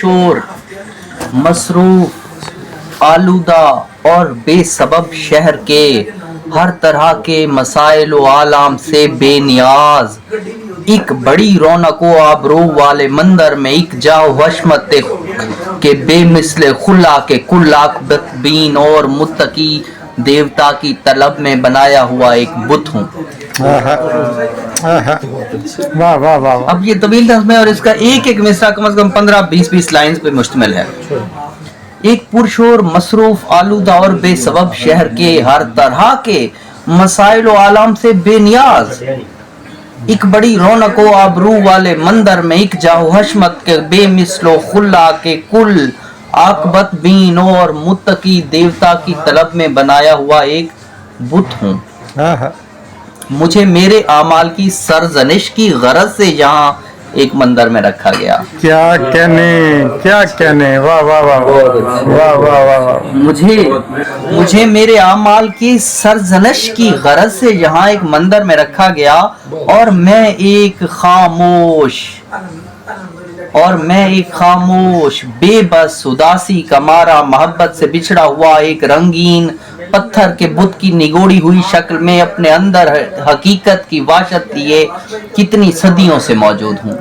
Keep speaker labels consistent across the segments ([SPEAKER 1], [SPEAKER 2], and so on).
[SPEAKER 1] पुरशोर, मसरूफ, आलूदा और बेसबब शहर के हर तरह के मसाइल व आलाम से बेनियाज एक बड़ी रौनक व आबरू वाले मंदिर में एक जाओ हशमत के बेमिसल खुला के कुल आकबतबीन और मुत्तकी देवता की तलब में बनाया हुआ एक बुत हूँ।
[SPEAKER 2] वाह वाह वाह।
[SPEAKER 1] अब ये तवील नज़्म है और इसका एक एक मिसरा कम से कम 15-20 लाइंस पे मुश्तमिल है। एक पुरशोर, मसरूफ, आलूदा और बेसबब शहर के हर तरह के मसाइल व आलाम से बेनियाज एक बड़ी रौनक व आबरू वाले मंदिर में एक जाओ हशमत के बेमिसलो खुल्ला के कुल आकबत बीन और मुत्तकी देवता की तलब में बनाया हुआ एक बुत हूँ। मुझे मेरे आमाल की सरजनिश की गरज से यहाँ एक मंदिर में रखा गया।
[SPEAKER 2] क्या कहने वाह वाह वाह वाह वाह वाह।
[SPEAKER 1] मुझे मेरे आमाल की सरजनिश की गरज से यहाँ एक मंदिर में रखा गया और मैं एक खामोश बेबस उदासी का मारा मोहब्बत से बिछड़ा हुआ एक रंगीन पत्थर के बुत की निगोड़ी हुई शक्ल में अपने अंदर हकीकत की वाशत लिए कितनी सदियों से मौजूद हूँ।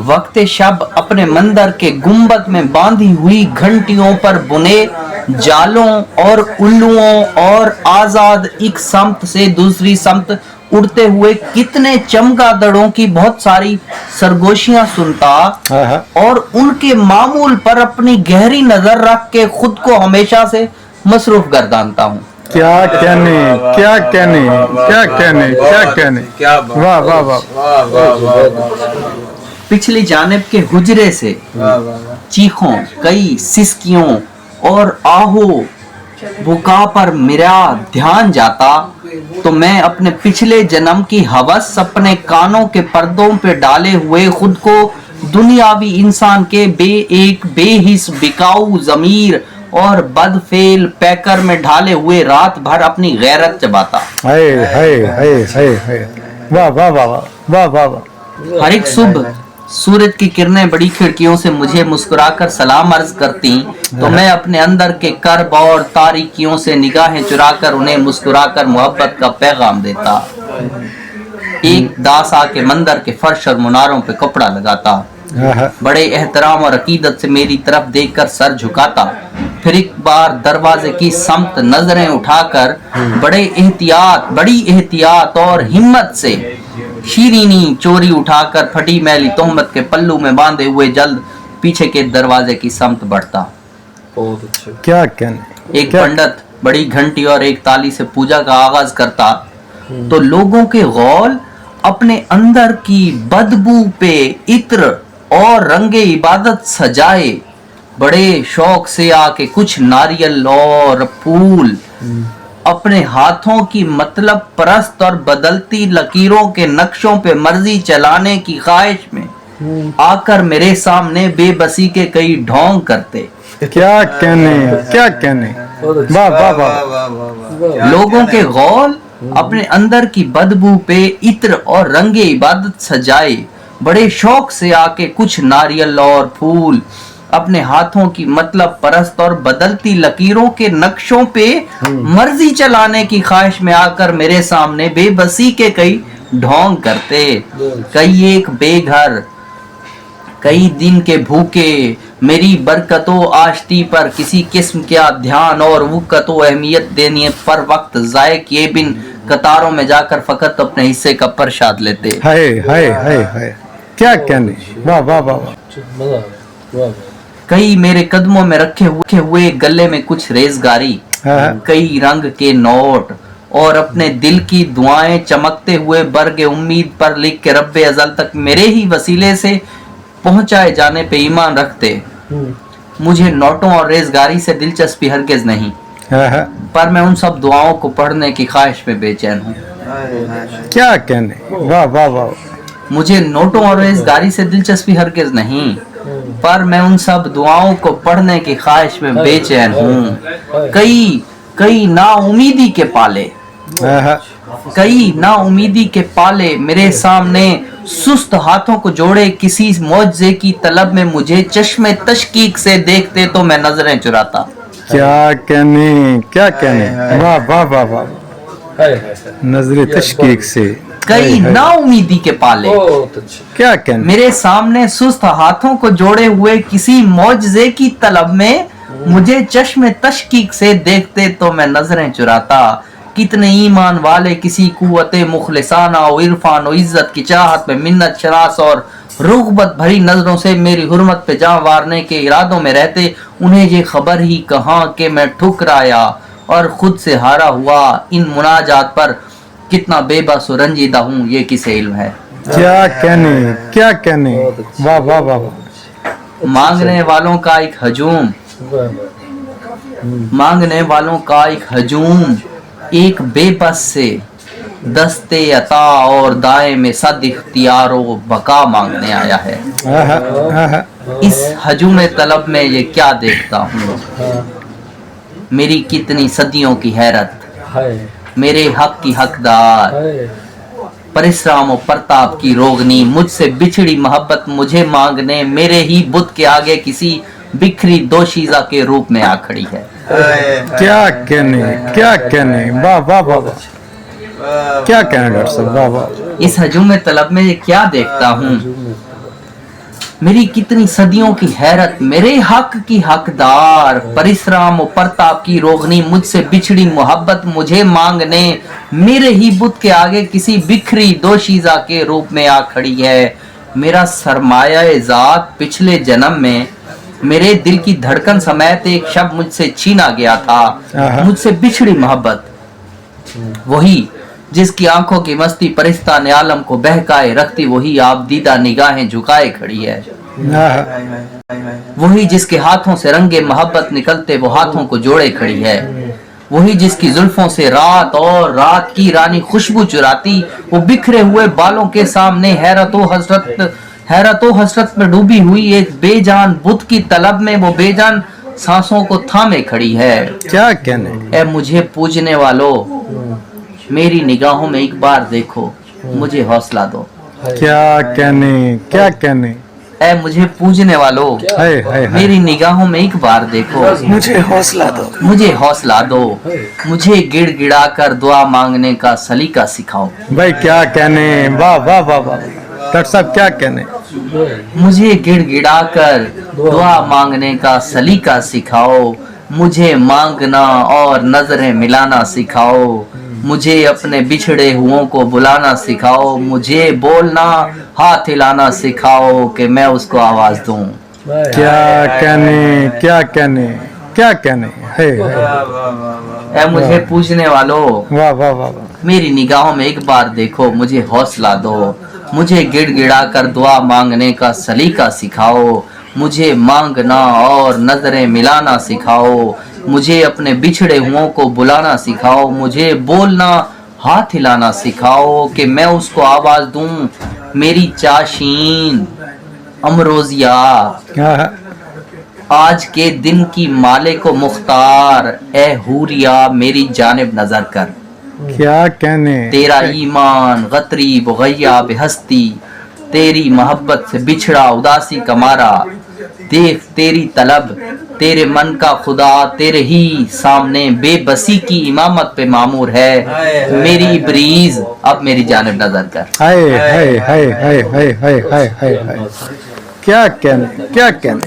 [SPEAKER 1] वक्त शब अपने मंदिर के गुंबद में बांधी हुई घंटियों पर बुने जालों और उल्लुओं और आजाद एक समत से दूसरी समत उड़ते हुए कितने चमगादड़ों की बहुत सारी सरगोशियां सुनता और उनके मामूल पर अपनी गहरी नजर रख के खुद को हमेशा से मसरूफ गर्दानता हूँ।
[SPEAKER 2] क्या कहने वाह वाह वाह।
[SPEAKER 1] पिछली जानिब के हुजरे से चीखों, कई सिसकियों और आहो बुका पर मेरा ध्यान जाता तो मैं अपने पिछले जन्म की हवस अपने कानों के पर्दों पे डाले हुए खुद को दुनियावी इंसान के एक बेहिस बिकाऊ जमीर और बदफेल पैकर में ढाले हुए रात भर अपनी गैरत चबाता।
[SPEAKER 2] वाह वाह वाह वाह।
[SPEAKER 1] हर एक सुबह सूरज की किरणें बड़ी खिड़कियों से मुझे मुस्कुराकर सलाम अर्ज करती तो मैं अपने अंदर के कर्ब और तारीकियों से निगाहें चुराकर उन्हें मुस्कुराकर मोहब्बत का पैगाम देता। एक दास आके मंदिर के फर्श और मुनारों पे कपड़ा लगाता, बड़े एहतराम और अकीदत से मेरी तरफ देखकर सर झुकाता, फिर एक बार दरवाजे की समत नजरें उठाकर बड़ी एहतियात और हिम्मत से शीरीनी चोरी उठाकर फटी मैली तोहमत के पल्लू में बांधे हुए जल्द पीछे के दरवाजे की समत बढ़ता।
[SPEAKER 2] क्या कहने।
[SPEAKER 1] एक पंडित बड़ी घंटी और एक ताली से पूजा का आगाज करता तो लोगों के गौल अपने अंदर की बदबू पे इत्र और रंगे इबादत सजाए बड़े शौक से आके कुछ नारियल और फूल अपने हाथों की मतलब परस्त और बदलती लकीरों के नक्शों पे मर्जी चलाने की ख्वाहिश में आकर मेरे सामने बेबसी के कई ढोंग करते।
[SPEAKER 2] क्या कहने वाह वाह वाह।
[SPEAKER 1] लोगों के गौल अपने अंदर की बदबू पे इत्र और रंगे इबादत सजाए बड़े शौक से आके कुछ नारियल और फूल अपने हाथों की मतलब परस्त और बदलती लकीरों के नक्शों पे मर्जी चलाने की ख्वाहिश में आकर मेरे सामने बेबसी के कई ढोंग करते। कई एक बेघर, कई दिन के भूखे मेरी बरकतों आश्ती पर किसी किस्म का ध्यान और वक़्तो अहमियत देने पर वक्त जाए किए बिन कतारों में जाकर फकत अपने हिस्से का प्रसाद लेते।
[SPEAKER 2] हाय क्या कहने वाह वाह वाह।
[SPEAKER 1] कई मेरे कदमों में रखे हुए गले में कुछ रेजगारी, कई रंग के नोट और अपने दिल की दुआएं चमकते हुए बरगे उम्मीद पर लिख के रब्बे अज़ल तक मेरे ही वसीले से पहुंचाए जाने पे ईमान रखते। मुझे नोटों और रेजगारी से दिलचस्पी हरगिज नहीं, पर मैं उन सब दुआओं को पढ़ने की ख्वाहिश में बेचैन हूँ।
[SPEAKER 2] क्या कहने वाह वाह वाह।
[SPEAKER 1] मुझे नोटों और रेजगारी से दिलचस्पी हरगिज नहीं, पर मैं उन सब दुआओं को पढ़ने की ख्वाहिश में बेचैन हूँ। कई ना उम्मीदी के पाले
[SPEAKER 2] آہا،
[SPEAKER 1] कई नाउमीदी के पाले मेरे सामने सुस्त हाथों को जोड़े किसी मौजज़े की तलब में मुझे चश्मे तशकीक से देखते तो मैं नजरें चुराता।
[SPEAKER 2] क्या कहने वाह वाह वाह वाह नजर तशकीक से
[SPEAKER 1] कई नाउमीदी के पाले
[SPEAKER 2] क्या कहने
[SPEAKER 1] मेरे सामने सुस्त हाथों को जोड़े हुए किसी मौजज़े की तलब में मुझे चश्मे तशकीक से देखते तो मैं नजरें चुराता। कितने ईमान वाले किसी कुव्वते मुखलिसाना और इरफान और इज्जत की चाहत में मिन्नत शरास और रुग़बत भरी नजरों से मेरी हुर्मत पे जान वारने के इरादों में रहते, उन्हें ये खबर ही कहाँ कि मैं ठुकराया और खुद से हारा हुआ इन मुनाजात पर कितना बेबस और रंजीदा हूँ, ये किसे इल्म है।
[SPEAKER 2] क्या कहने वाह वाह वाह वाह
[SPEAKER 1] मांगने वालों का एक हजूम, मांगने वालों का एक हजूम एक बेबस से दस्ते अता और दाएं में सद इख्तियारो बका मांगने आया है।
[SPEAKER 2] आहा, आहा,
[SPEAKER 1] इस हजूम तलब में ये क्या देखता हूँ, मेरी कितनी सदियों की हैरत, मेरे हक की हकदार, परिश्रम और प्रताप की रोगनी, मुझसे बिछड़ी मोहब्बत मुझे मांगने मेरे ही बुत के आगे किसी बिखरी दोशीजा के रूप में आ खड़ी है।
[SPEAKER 2] क्या कहने वाह वाह वाह वाह क्या कहना डॉक्टर साहब वाह वाह
[SPEAKER 1] इस हजूम तलब में ये क्या देखता हूँ, मेरी कितनी सदियों की हैरत, मेरे हक की हकदार, परिश्रम और प्रताप की रोगनी, मुझसे बिछड़ी मोहब्बत मुझे मांगने मेरे ही बुत के आगे किसी बिखरी दोशीजा के रूप में आ खड़ी है। मेरा सरमाया ज़ात पिछले जन्म में मेरे दिल की धड़कन समेत एक शब्द मुझसे छीना गया था, मुझसे बिछड़ी मोहब्बत, वही जिसकी आंखों की मस्ती परिस्तान आलम को बहकाए रखती, वही आप दीदा निगाहें झुकाए खड़ी है, वही जिसके हाथों से रंगे मोहब्बत निकलते वो हाथों को जोड़े खड़ी है, वही जिसकी जुल्फों से रात और रात की रानी खुशबू चुराती, वो बिखरे हुए बालों के सामने हैरत हसरत में डूबी हुई एक बेजान बुत की तलब में वो बेजान सांसों को थामे खड़ी है।
[SPEAKER 2] क्या कहने
[SPEAKER 1] ए मुझे पूजने वालों, मेरी निगाहों में एक बार देखो, मुझे हौसला दो।
[SPEAKER 2] क्या कहने
[SPEAKER 1] ए मुझे पूजने वालों,
[SPEAKER 2] हाय हाय हाय
[SPEAKER 1] मेरी निगाहों में एक बार देखो,
[SPEAKER 2] मुझे हौसला दो
[SPEAKER 1] मुझे हौसला दो, मुझे गिड़गिड़ा कर दुआ मांगने का सलीका सिखाओ।
[SPEAKER 2] भाई क्या कहने वाह वाह वाह वाह डॉक्टर साहब क्या कहने
[SPEAKER 1] मुझे गिड़गिड़ा कर दुआ मांगने का सलीका सिखाओ, मुझे मांगना और नजरें मिलाना सिखाओ, मुझे अपने बिछड़े हुओं को बुलाना सिखाओ, मुझे बोलना हाथ हिलाना सिखाओ कि मैं उसको आवाज दूं।
[SPEAKER 2] क्या कहने है
[SPEAKER 1] ए मुझे पूछने वालों,
[SPEAKER 2] वाह वाह वाह वाह
[SPEAKER 1] मेरी निगाहों में एक बार देखो, मुझे हौसला दो, मुझे गिड़गिड़ा कर दुआ मांगने का सलीका सिखाओ, मुझे मांगना और नजरें मिलाना सिखाओ, मुझे अपने बिछड़े हुओं को बुलाना सिखाओ, मुझे बोलना हाथ हिलाना सिखाओ कि मैं उसको आवाज दूं। मेरी चाशीन अमरोजिया, आज के दिन की मालिक व मुख्तार, ए हूरिया मेरी जानिब नजर कर।
[SPEAKER 2] क्या कहने
[SPEAKER 1] तेरा ईमान गतरीब गैयाब हस्ती, तेरी मोहब्बत से बिछड़ा उदासी का मारा, देख तेरी तलब तेरे मन का खुदा तेरे ही सामने बेबसी की इमामत पे मामूर है। मेरी इब्रीज अब मेरी जानिब नजर कर।
[SPEAKER 2] हाय हाय हाय हाय हाय हाय हाय हाय क्या कहने